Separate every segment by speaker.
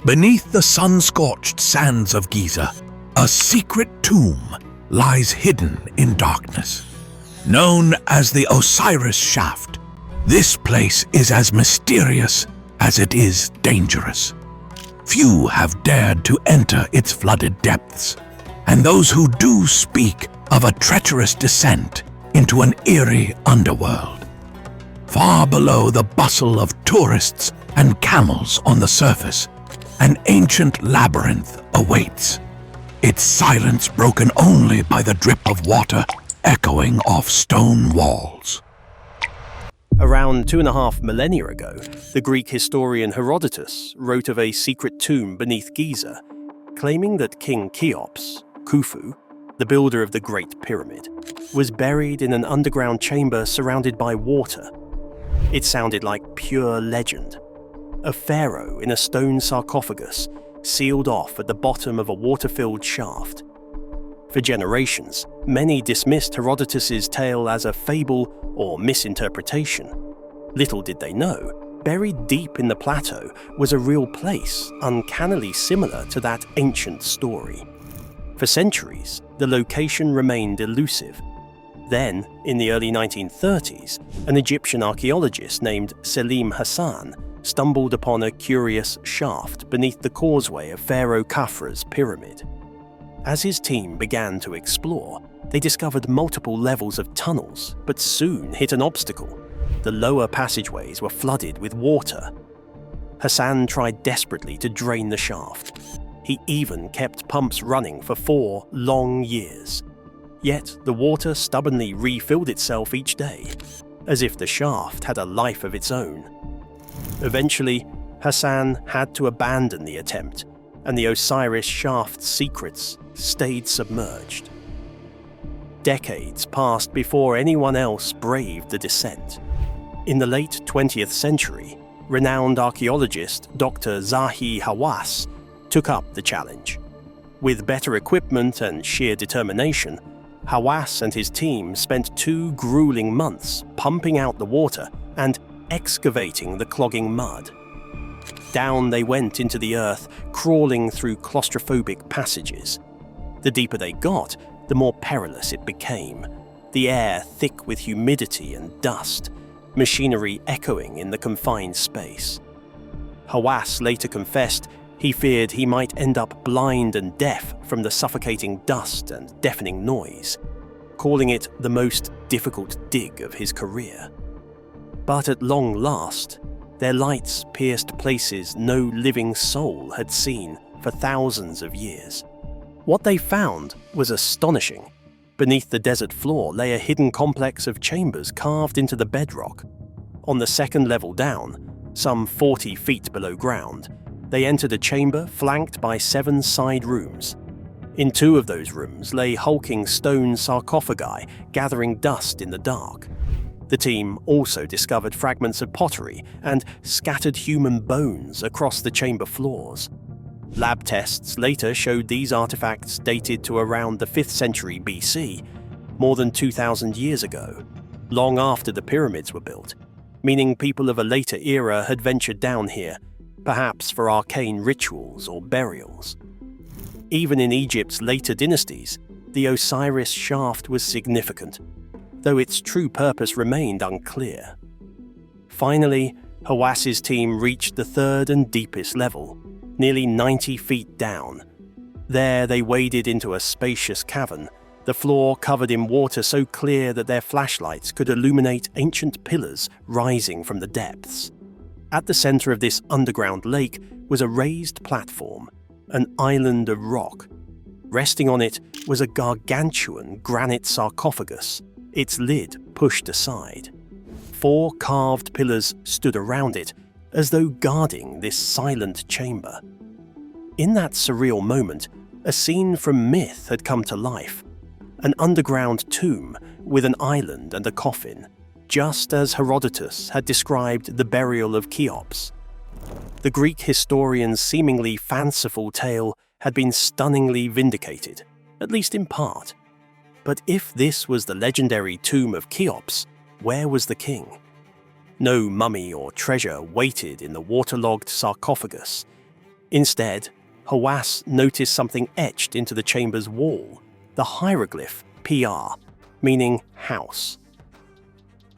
Speaker 1: Beneath the sun-scorched sands of Giza, a secret tomb lies hidden in darkness. Known as the Osiris Shaft, this place is as mysterious as it is dangerous. Few have dared to enter its flooded depths, and those who do speak of a treacherous descent into an eerie underworld. Far below the bustle of tourists and camels on the surface, an ancient labyrinth awaits, its silence broken only by the drip of water echoing off stone walls.
Speaker 2: Around 2.5 millennia ago, the Greek historian Herodotus wrote of a secret tomb beneath Giza, claiming that King Cheops, Khufu, the builder of the Great Pyramid, was buried in an underground chamber surrounded by water. It sounded like pure legend. A pharaoh in a stone sarcophagus, sealed off at the bottom of a water-filled shaft. For generations, many dismissed Herodotus's tale as a fable or misinterpretation. Little did they know, buried deep in the plateau was a real place uncannily similar to that ancient story. For centuries, the location remained elusive. Then, in the early 1930s, an Egyptian archaeologist named Selim Hassan stumbled upon a curious shaft beneath the causeway of Pharaoh Khafra's pyramid. As his team began to explore, they discovered multiple levels of tunnels, but soon hit an obstacle. The lower passageways were flooded with water. Hassan tried desperately to drain the shaft. He even kept pumps running for 4 long years. Yet the water stubbornly refilled itself each day, as if the shaft had a life of its own. Eventually, Hassan had to abandon the attempt, and the Osiris Shaft's secrets stayed submerged. Decades passed before anyone else braved the descent. In the late 20th century, renowned archaeologist Dr. Zahi Hawass took up the challenge. With better equipment and sheer determination, Hawass and his team spent 2 grueling months pumping out the water and excavating the clogging mud. Down they went into the earth, crawling through claustrophobic passages. The deeper they got, the more perilous it became, the air thick with humidity and dust, machinery echoing in the confined space. Hawass later confessed he feared he might end up blind and deaf from the suffocating dust and deafening noise, calling it the most difficult dig of his career. But at long last, their lights pierced places no living soul had seen for thousands of years. What they found was astonishing. Beneath the desert floor lay a hidden complex of chambers carved into the bedrock. On the second level down, some 40 feet below ground, they entered a chamber flanked by 7 side rooms. In 2 of those rooms lay hulking stone sarcophagi gathering dust in the dark. The team also discovered fragments of pottery and scattered human bones across the chamber floors. Lab tests later showed these artifacts dated to around the 5th century BC, more than 2,000 years ago, long after the pyramids were built, meaning people of a later era had ventured down here, perhaps for arcane rituals or burials. Even in Egypt's later dynasties, the Osiris Shaft was significant, though its true purpose remained unclear. Finally, Hawass's team reached the 3rd and deepest level, nearly 90 feet down. There they waded into a spacious cavern, the floor covered in water so clear that their flashlights could illuminate ancient pillars rising from the depths. At the center of this underground lake was a raised platform, an island of rock. Resting on it was a gargantuan granite sarcophagus, its lid pushed aside. 4 carved pillars stood around it, as though guarding this silent chamber. In that surreal moment, a scene from myth had come to life. An underground tomb with an island and a coffin, just as Herodotus had described the burial of Cheops. The Greek historian's seemingly fanciful tale had been stunningly vindicated, at least in part. But if this was the legendary tomb of Cheops, where was the king? No mummy or treasure waited in the waterlogged sarcophagus. Instead, Hawass noticed something etched into the chamber's wall, the hieroglyph PR, meaning house.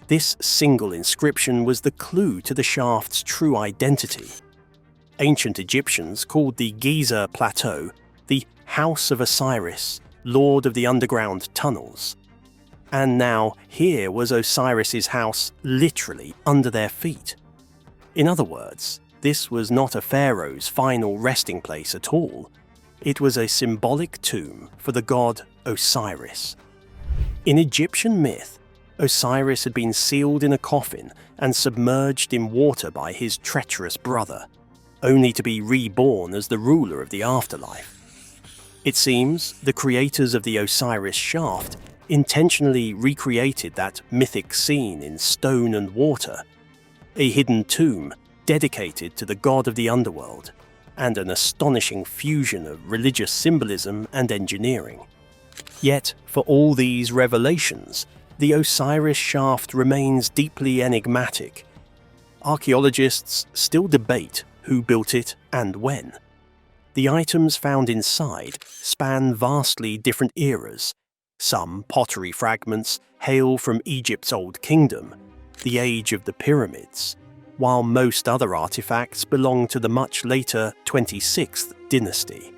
Speaker 2: This single inscription was the clue to the shaft's true identity. Ancient Egyptians called the Giza Plateau the House of Osiris, Lord of the Underground Tunnels. And now here was Osiris's house literally under their feet. In other words, this was not a pharaoh's final resting place at all. It was a symbolic tomb for the god Osiris. In Egyptian myth, Osiris had been sealed in a coffin and submerged in water by his treacherous brother, only to be reborn as the ruler of the afterlife. It seems the creators of the Osiris Shaft intentionally recreated that mythic scene in stone and water, a hidden tomb dedicated to the god of the underworld, and an astonishing fusion of religious symbolism and engineering. Yet, for all these revelations, the Osiris Shaft remains deeply enigmatic. Archaeologists still debate who built it and when. The items found inside span vastly different eras. Some pottery fragments hail from Egypt's Old Kingdom, the age of the pyramids, while most other artifacts belong to the much later 26th dynasty.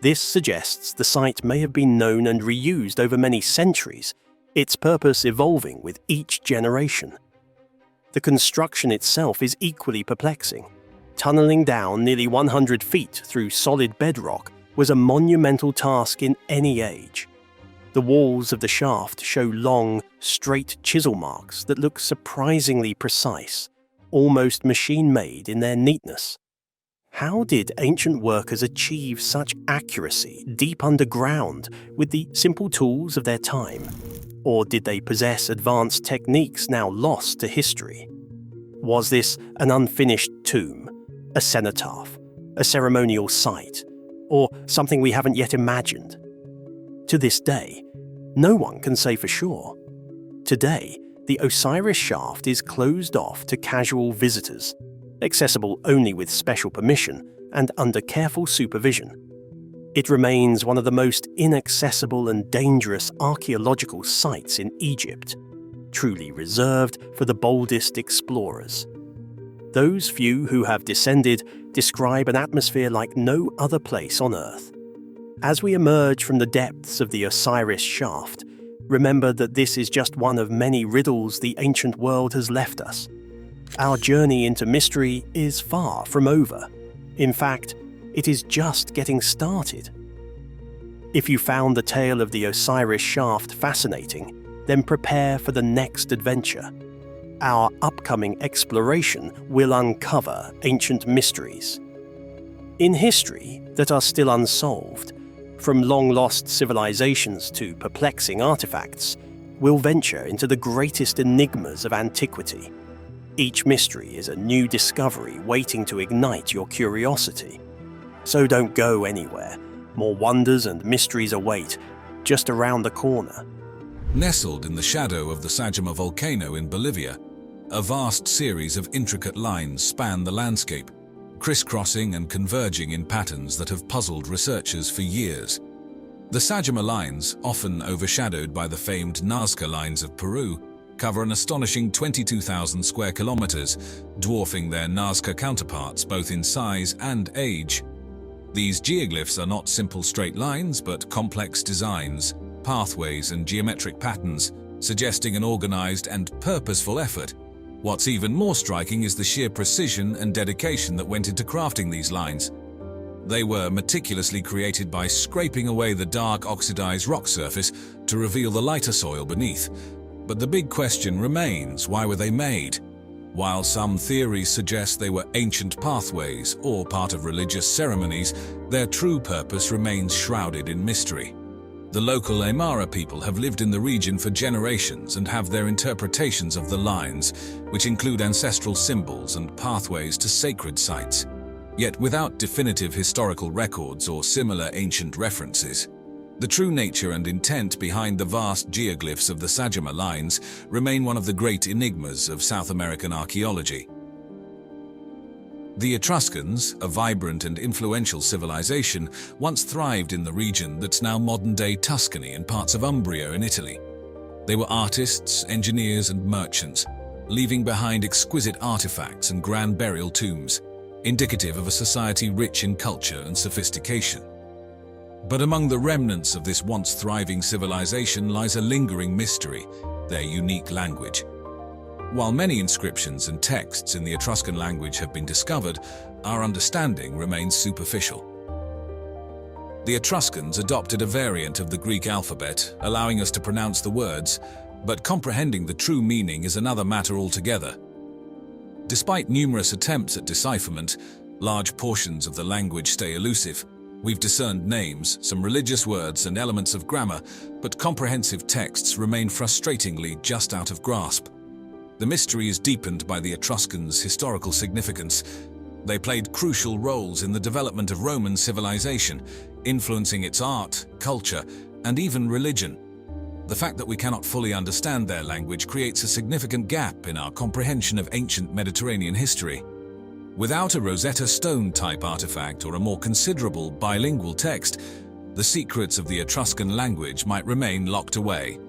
Speaker 2: This suggests the site may have been known and reused over many centuries, its purpose evolving with each generation. The construction itself is equally perplexing. Tunneling down nearly 100 feet through solid bedrock was a monumental task in any age. The walls of the shaft show long, straight chisel marks that look surprisingly precise, almost machine-made in their neatness. How did ancient workers achieve such accuracy deep underground with the simple tools of their time? Or did they possess advanced techniques now lost to history? Was this an unfinished tomb, a cenotaph, a ceremonial site, or something we haven't yet imagined? To this day, no one can say for sure. Today, the Osiris Shaft is closed off to casual visitors, accessible only with special permission and under careful supervision. It remains one of the most inaccessible and dangerous archaeological sites in Egypt, truly reserved for the boldest explorers. Those few who have descended describe an atmosphere like no other place on Earth. As we emerge from the depths of the Osiris Shaft, remember that this is just one of many riddles the ancient world has left us. Our journey into mystery is far from over. In fact, it is just getting started. If you found the tale of the Osiris Shaft fascinating, then prepare for the next adventure. Our upcoming exploration will uncover ancient mysteries in history that are still unsolved. From long-lost civilizations to perplexing artifacts, we'll venture into the greatest enigmas of antiquity. Each mystery is a new discovery waiting to ignite your curiosity. So don't go anywhere. More wonders and mysteries await, just around the corner.
Speaker 3: Nestled in the shadow of the Sajima volcano in Bolivia, a vast series of intricate lines span the landscape, crisscrossing and converging in patterns that have puzzled researchers for years. The Sajima lines, often overshadowed by the famed Nazca lines of Peru, cover an astonishing 22,000 square kilometers, dwarfing their Nazca counterparts both in size and age. These geoglyphs are not simple straight lines, but complex designs, pathways, and geometric patterns, suggesting an organized and purposeful effort. What's even more striking is the sheer precision and dedication that went into crafting these lines. They were meticulously created by scraping away the dark, oxidized rock surface to reveal the lighter soil beneath. But the big question remains, why were they made? While some theories suggest they were ancient pathways or part of religious ceremonies, their true purpose remains shrouded in mystery. The local Aymara people have lived in the region for generations and have their interpretations of the lines, which include ancestral symbols and pathways to sacred sites. Yet without definitive historical records or similar ancient references, the true nature and intent behind the vast geoglyphs of the Sajima lines remain one of the great enigmas of South American archaeology. The Etruscans, a vibrant and influential civilization, once thrived in the region that's now modern-day Tuscany and parts of Umbria in Italy. They were artists, engineers, and merchants, leaving behind exquisite artifacts and grand burial tombs, indicative of a society rich in culture and sophistication. But among the remnants of this once thriving civilization lies a lingering mystery: their unique language. While many inscriptions and texts in the Etruscan language have been discovered, our understanding remains superficial. The Etruscans adopted a variant of the Greek alphabet, allowing us to pronounce the words, but comprehending the true meaning is another matter altogether. Despite numerous attempts at decipherment, large portions of the language stay elusive. We've discerned names, some religious words, and elements of grammar, but comprehensive texts remain frustratingly just out of grasp. The mystery is deepened by the Etruscans' historical significance. They played crucial roles in the development of Roman civilization, influencing its art, culture, and even religion. The fact that we cannot fully understand their language creates a significant gap in our comprehension of ancient Mediterranean history. Without a Rosetta Stone-type artifact or a more considerable bilingual text, the secrets of the Etruscan language might remain locked away.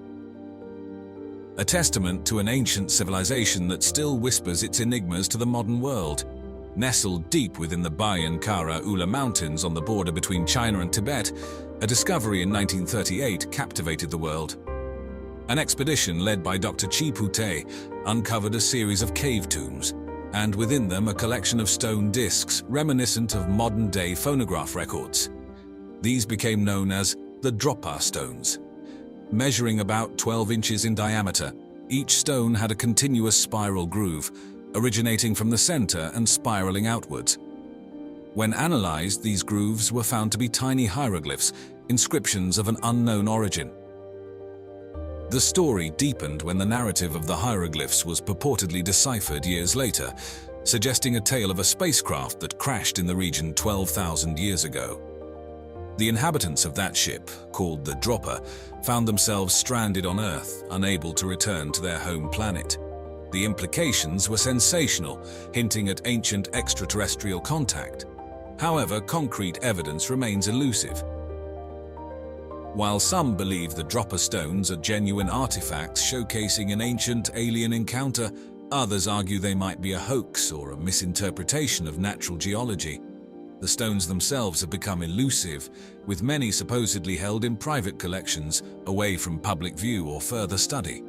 Speaker 3: A testament to an ancient civilization that still whispers its enigmas to the modern world. Nestled deep within the Bayan Kara Ula Mountains on the border between China and Tibet, a discovery in 1938 captivated the world. An expedition led by Dr. Chi Pute uncovered a series of cave tombs, and within them a collection of stone discs reminiscent of modern-day phonograph records. These became known as the dropa stones. Measuring about 12 inches in diameter, each stone had a continuous spiral groove, originating from the center and spiraling outwards. When analyzed, these grooves were found to be tiny hieroglyphs, inscriptions of an unknown origin. The story deepened when the narrative of the hieroglyphs was purportedly deciphered years later, suggesting a tale of a spacecraft that crashed in the region 12,000 years ago. The inhabitants of that ship, called the Dropa, found themselves stranded on Earth, unable to return to their home planet. The implications were sensational, hinting at ancient extraterrestrial contact. However, concrete evidence remains elusive. While some believe the Dropa stones are genuine artifacts showcasing an ancient alien encounter, others argue they might be a hoax or a misinterpretation of natural geology. The stones themselves have become elusive, with many supposedly held in private collections, away from public view or further study.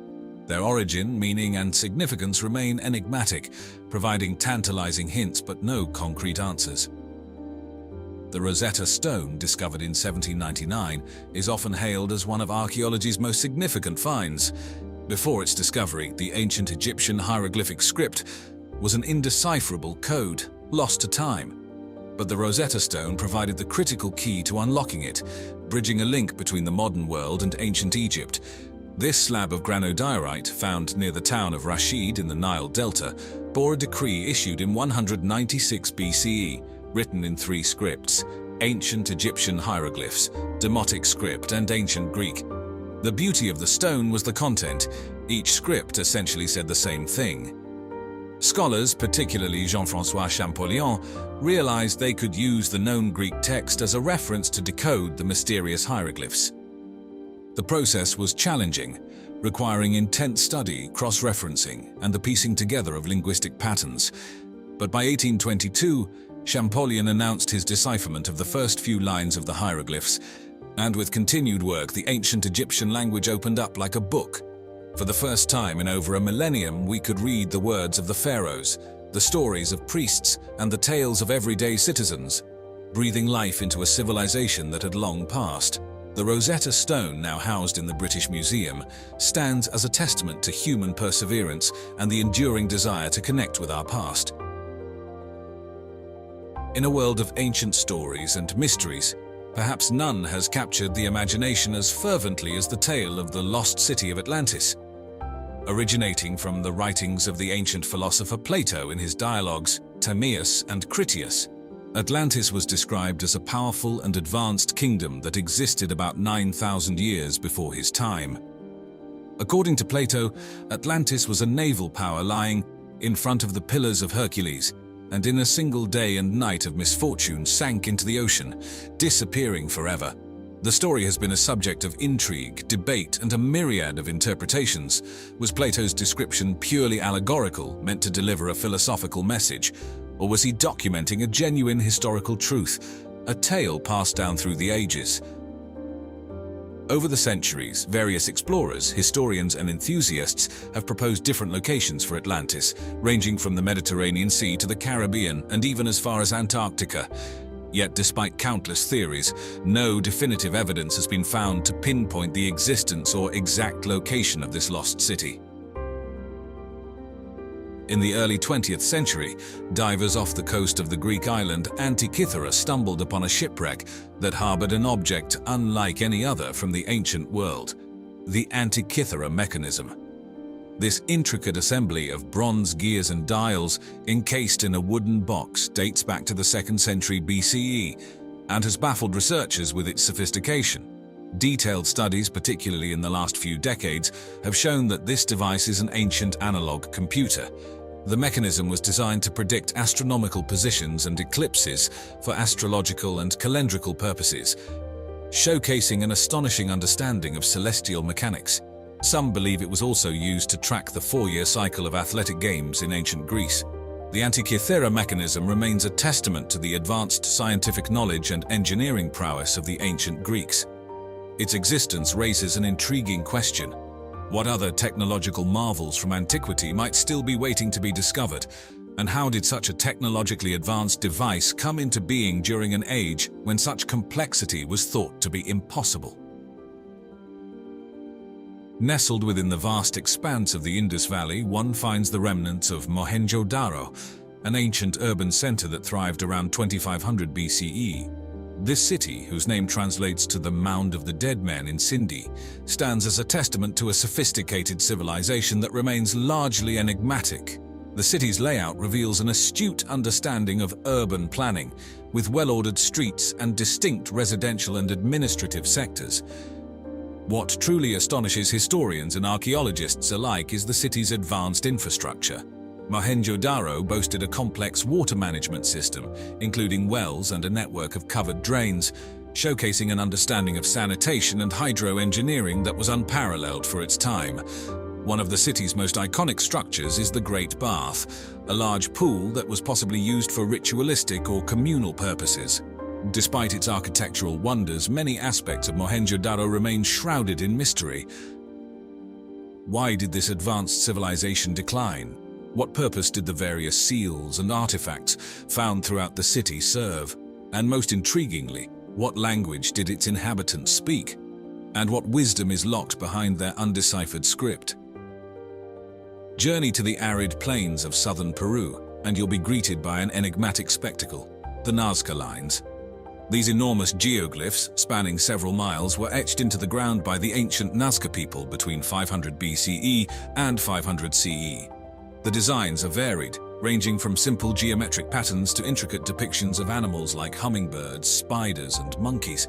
Speaker 3: Their origin, meaning, and significance remain enigmatic, providing tantalizing hints but no concrete answers. The Rosetta Stone, discovered in 1799, is often hailed as one of archaeology's most significant finds. Before its discovery, the ancient Egyptian hieroglyphic script was an indecipherable code, lost to time. But the Rosetta Stone provided the critical key to unlocking it, bridging a link between the modern world and ancient Egypt. This slab of granodiorite, found near the town of Rashid in the Nile Delta, bore a decree issued in 196 BCE, written in 3 scripts: ancient Egyptian hieroglyphs, Demotic script, and ancient Greek. The beauty of the stone was the content. Each script essentially said the same thing. Scholars, particularly Jean-François Champollion, realized they could use the known Greek text as a reference to decode the mysterious hieroglyphs. The process was challenging, requiring intense study, cross-referencing, and the piecing together of linguistic patterns. But by 1822, Champollion announced his decipherment of the first few lines of the hieroglyphs, and with continued work, the ancient Egyptian language opened up like a book. For the first time in over a millennium, we could read the words of the pharaohs, the stories of priests, and the tales of everyday citizens, breathing life into a civilization that had long passed. The Rosetta Stone, now housed in the British Museum, stands as a testament to human perseverance and the enduring desire to connect with our past. In a world of ancient stories and mysteries, perhaps none has captured the imagination as fervently as the tale of the lost city of Atlantis. Originating from the writings of the ancient philosopher Plato in his dialogues Timaeus and Critias, Atlantis was described as a powerful and advanced kingdom that existed about 9,000 years before his time. According to Plato, Atlantis was a naval power lying in front of the Pillars of Hercules, and in a single day and night of misfortune sank into the ocean, disappearing forever. The story has been a subject of intrigue, debate, and a myriad of interpretations. Was Plato's description purely allegorical, meant to deliver a philosophical message, or was he documenting a genuine historical truth, a tale passed down through the ages? Over the centuries, various explorers, historians, and enthusiasts have proposed different locations for Atlantis, ranging from the Mediterranean Sea to the Caribbean and even as far as Antarctica. Yet, despite countless theories, no definitive evidence has been found to pinpoint the existence or exact location of this lost city. In the early 20th century, divers off the coast of the Greek island Antikythera stumbled upon a shipwreck that harbored an object unlike any other from the ancient world, the Antikythera mechanism. This intricate assembly of bronze gears and dials, encased in a wooden box, dates back to the 2nd century BCE and has baffled researchers with its sophistication. Detailed studies, particularly in the last few decades, have shown that this device is an ancient analog computer. The mechanism was designed to predict astronomical positions and eclipses for astrological and calendrical purposes, showcasing an astonishing understanding of celestial mechanics. Some believe it was also used to track the 4-year cycle of athletic games in ancient Greece. The Antikythera mechanism remains a testament to the advanced scientific knowledge and engineering prowess of the ancient Greeks. Its existence raises an intriguing question. What other technological marvels from antiquity might still be waiting to be discovered? And how did such a technologically advanced device come into being during an age when such complexity was thought to be impossible? Nestled within the vast expanse of the Indus Valley, one finds the remnants of Mohenjo-daro, an ancient urban center that thrived around 2500 BCE. This city, whose name translates to the Mound of the Dead Men in Sindhi, stands as a testament to a sophisticated civilization that remains largely enigmatic. The city's layout reveals an astute understanding of urban planning, with well-ordered streets and distinct residential and administrative sectors. What truly astonishes historians and archaeologists alike is the city's advanced infrastructure. Mohenjo-daro boasted a complex water management system, including wells and a network of covered drains, showcasing an understanding of sanitation and hydroengineering that was unparalleled for its time. One of the city's most iconic structures is the Great Bath, a large pool that was possibly used for ritualistic or communal purposes. Despite its architectural wonders, many aspects of Mohenjo-daro remain shrouded in mystery. Why did this advanced civilization decline? What purpose did the various seals and artifacts found throughout the city serve? And most intriguingly, what language did its inhabitants speak? And what wisdom is locked behind their undeciphered script? Journey to the arid plains of southern Peru, and you'll be greeted by an enigmatic spectacle, the Nazca lines. These enormous geoglyphs, spanning several miles, were etched into the ground by the ancient Nazca people between 500 BCE and 500 CE. The designs are varied, ranging from simple geometric patterns to intricate depictions of animals like hummingbirds, spiders, and monkeys.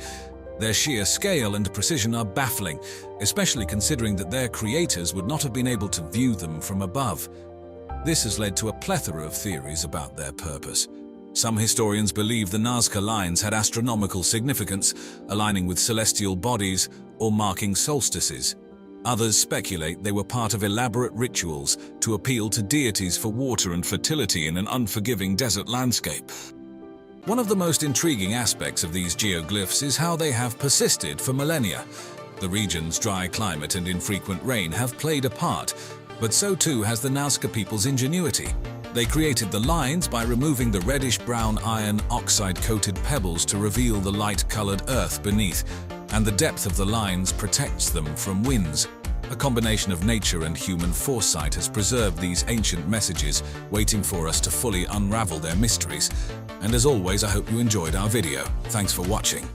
Speaker 3: Their sheer scale and precision are baffling, especially considering that their creators would not have been able to view them from above. This has led to a plethora of theories about their purpose. Some historians believe the Nazca lines had astronomical significance, aligning with celestial bodies or marking solstices. Others speculate they were part of elaborate rituals to appeal to deities for water and fertility in an unforgiving desert landscape. One of the most intriguing aspects of these geoglyphs is how they have persisted for millennia. The region's dry climate and infrequent rain have played a part, but so too has the Nazca people's ingenuity. They created the lines by removing the reddish-brown iron oxide-coated pebbles to reveal the light-colored earth beneath, and the depth of the lines protects them from winds. A combination of nature and human foresight has preserved these ancient messages, waiting for us to fully unravel their mysteries. And as always, I hope you enjoyed our video. Thanks for watching.